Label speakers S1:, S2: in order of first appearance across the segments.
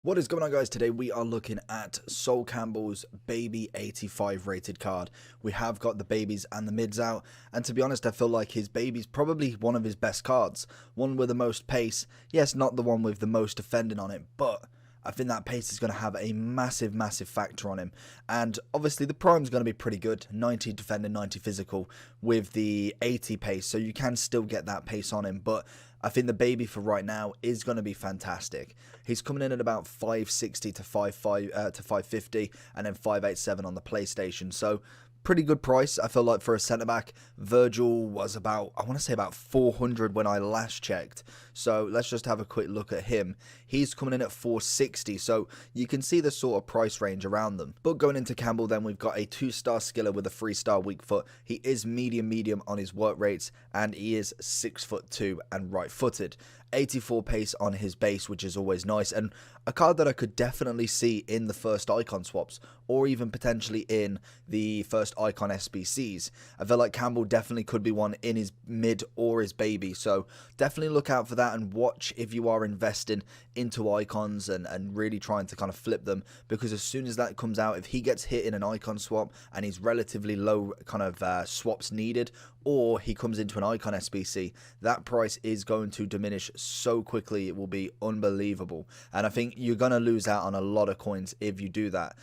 S1: What is going on, guys? Today we are looking at Sol Campbell's baby 85 rated card. We have got the babies and the mids out, and to be honest, I feel like his baby's probably one of his best cards. One with the most pace. Yes, not the one with the most defending on it, but I think that pace is going to have a massive factor on him. And obviously the prime's going to be pretty good, 90 defending, 90 physical with the 80 pace, so you can still get that pace on him. But I think the baby for right now is going to be fantastic. He's coming in at about 560 to 550 and then 587 on the PlayStation. So pretty good price, I feel like, for a centre-back. Virgil was about, I want to say about 400 when I last checked. So let's just have a quick look at him. He's coming in at 460, so you can see the sort of price range around them. But going into Campbell then, we've got a 2-star skiller with a 3-star weak foot. He is medium on his work rates, and he is 6'2" and right-footed. 84 pace on his base, which is always nice, and a card that I could definitely see in the first icon swaps, or even potentially in the first icon SBCs. I feel like Campbell definitely could be one in his mid or his baby, so definitely look out for that and watch if you are investing into icons and really trying to kind of flip them, because as soon as that comes out, if he gets hit in an icon swap and he's relatively low kind of swaps needed, or he comes into an icon SBC, that price is going to diminish so quickly. It will be unbelievable, and I think you're going to lose out on a lot of coins if you do that.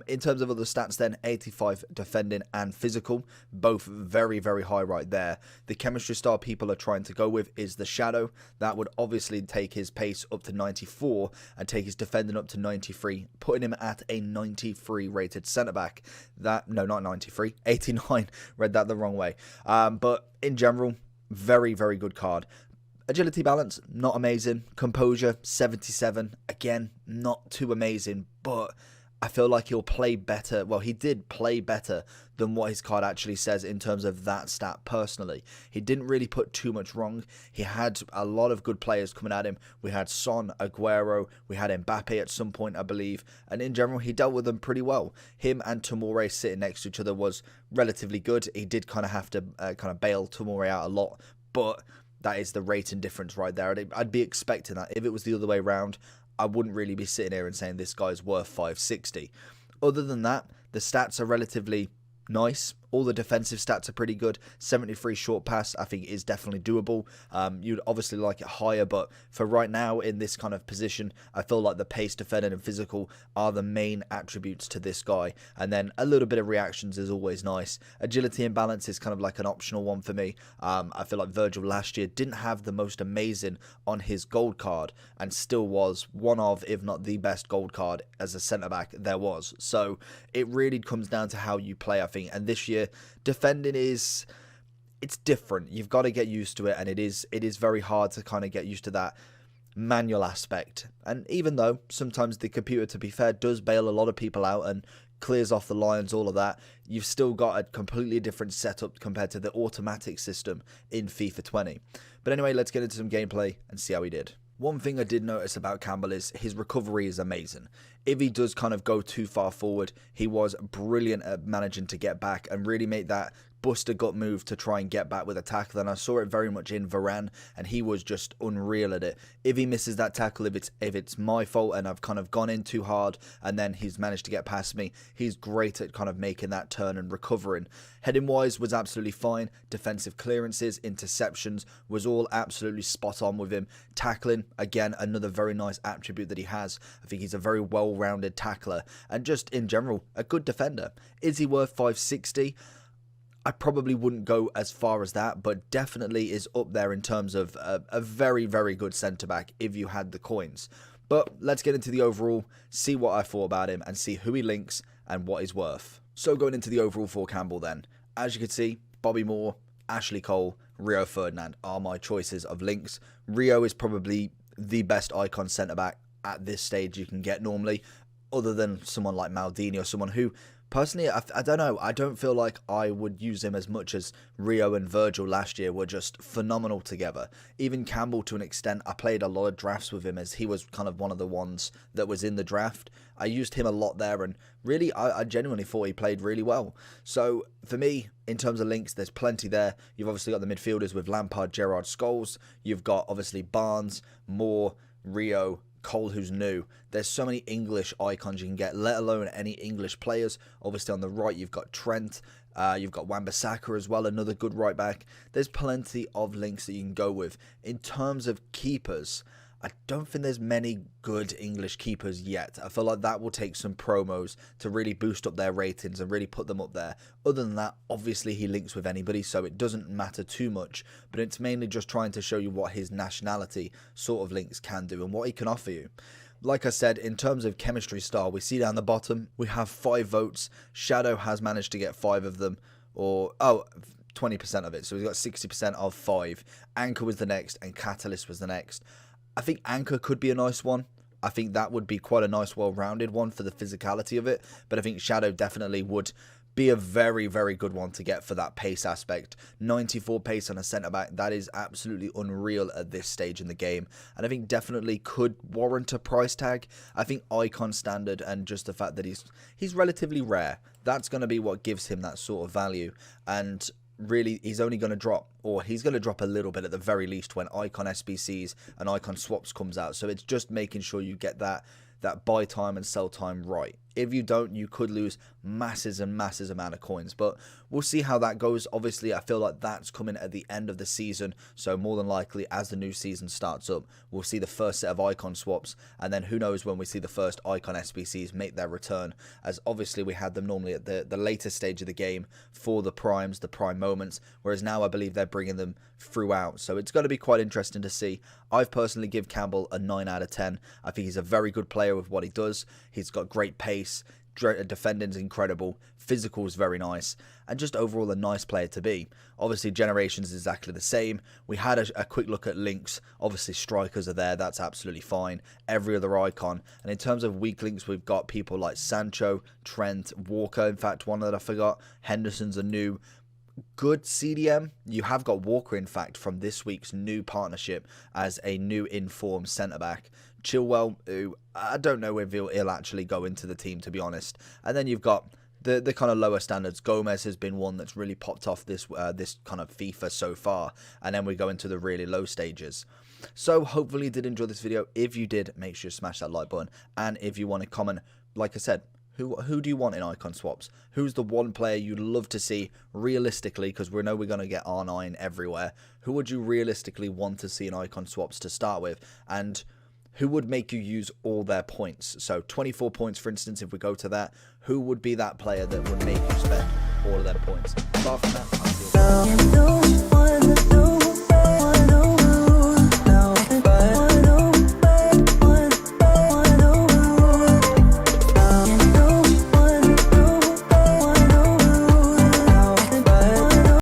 S1: In terms of other stats then, 85 defending and physical, both very high right there. The chemistry star people are trying to go with is the Shadow. That would obviously take his pace up to 94 and take his defending up to 93, putting him at a 93 rated centre back. No, not 93, 89. Read that the wrong way. But in general, very good card. Agility balance, not amazing. Composure, 77. Again, not too amazing, but I feel like he'll play better. Well, he did play better than what his card actually says in terms of that stat personally. He didn't really put too much wrong. He had a lot of good players coming at him. We had Son, Aguero, we had Mbappe at some point, I believe, and in general, he dealt with them pretty well. Him and Tomori sitting next to each other was relatively good. He did kind of have to kind of bail Tomori out a lot, but that is the rating difference right there. I'd be expecting that. If it was the other way around, I wouldn't really be sitting here and saying this guy's worth 560. Other than that, the stats are relatively nice. All the defensive stats are pretty good. 73 short pass, I think, is definitely doable. You'd obviously like it higher, but for right now in this kind of position, I feel like the pace, defending, and physical are the main attributes to this guy. And then a little bit of reactions is always nice. Agility and balance is kind of like an optional one for me. I feel like Virgil last year didn't have the most amazing on his gold card, and still was one of, if not the best gold card as a centre-back there was. So it really comes down to how you play, I think. And this year, defending it's different. You've got to get used to it, and it is very hard to kind of get used to that manual aspect. And even though sometimes the computer, to be fair, does bail a lot of people out and clears off the lines, all of that, you've still got a completely different setup compared to the automatic system in FIFA 20. But anyway, let's get into some gameplay and see how he did. One thing I did notice about Campbell is his recovery is amazing. If he does kind of go too far forward, he was brilliant at managing to get back and really make that bust a gut move to try and get back with a tackle, and I saw it very much in Varane, and he was just unreal at it. If he misses that tackle, if it's my fault and I've kind of gone in too hard and then he's managed to get past me, he's great at kind of making that turn and recovering. Heading wise was absolutely fine. Defensive clearances, interceptions was all absolutely spot on with him. Tackling, again, another very nice attribute that he has. I think he's a very well-rounded tackler, and just in general, a good defender. Is he worth 560? I probably wouldn't go as far as that, but definitely is up there in terms of a very good centre-back if you had the coins. But let's get into the overall, see what I thought about him, and see who he links and what he's worth. So going into the overall for Campbell then, as you can see, Bobby Moore, Ashley Cole, Rio Ferdinand are my choices of links. Rio is probably the best icon centre-back at this stage you can get normally, other than someone like Maldini or someone who, personally, I don't know. I don't feel like I would use him as much as Rio and Virgil last year were just phenomenal together. Even Campbell, to an extent, I played a lot of drafts with him as he was kind of one of the ones that was in the draft. I used him a lot there, and really, I genuinely thought he played really well. So for me, in terms of links, there's plenty there. You've obviously got the midfielders with Lampard, Gerrard, Scholes. You've got obviously Barnes, Moore, Rio, Cole, who's new. There's so many English icons you can get, let alone any English players. Obviously on the right you've got Trent, you've got Wan-Bissaka as well, another good right back. There's plenty of links that you can go with. In terms of keepers, I don't think there's many good English keepers yet. I feel like that will take some promos to really boost up their ratings and really put them up there. Other than that, obviously he links with anybody, so it doesn't matter too much. But it's mainly just trying to show you what his nationality sort of links can do and what he can offer you. Like I said, in terms of chemistry style, we see down the bottom, we have 5 votes. Shadow has managed to get 5 of them, or 20% of it. So he's got 60% of 5. Anchor was the next, and Catalyst was the next. I think Anchor could be a nice one. I think that would be quite a nice, well-rounded one for the physicality of it. But I think Shadow definitely would be a very, very good one to get for that pace aspect. 94 pace on a centre-back, that is absolutely unreal at this stage in the game. And I think definitely could warrant a price tag. I think icon standard and just the fact that he's relatively rare, that's going to be what gives him that sort of value. And really, he's only going to drop, or he's going to drop a little bit at the very least when Icon SBCs and Icon Swaps comes out. So it's just making sure you get that buy time and sell time right. If you don't, you could lose masses and masses amount of coins, but we'll see how that goes. Obviously, I feel like that's coming at the end of the season, so more than likely as the new season starts up, we'll see the first set of icon swaps, and then who knows when we see the first icon SBCs make their return, as obviously we had them normally at the later stage of the game for the primes, the prime moments, whereas now I believe they're bringing them throughout, so it's going to be quite interesting to see. I've personally give Campbell a 9 out of 10. I think he's a very good player with what he does. He's got great pace, defending's incredible, physical is very nice, and just overall a nice player to be. Obviously Generations is exactly the same. We had a quick look at links. Obviously strikers are there, that's absolutely fine. Every other icon. And in terms of weak links, we've got people like Sancho, Trent, Walker, in fact one that I forgot, Henderson's a new good CDM. You have got Walker, in fact, from this week's new partnership as a new informed centre-back. Chilwell, who I don't know if he'll actually go into the team, to be honest. And then you've got the kind of lower standards. Gomez has been one that's really popped off this kind of FIFA so far. And then we go into the really low stages. So hopefully you did enjoy this video. If you did, make sure you smash that like button. And if you want to comment, like I said, who do you want in icon swaps? Who's the one player you'd love to see realistically, because we know we're going to get R9 everywhere. Who would you realistically want to see in icon swaps to start with? And who would make you use all their points? So 24 points, for instance, if we go to that, who would be that player that would make you spend all of their points? Apart from that, I feel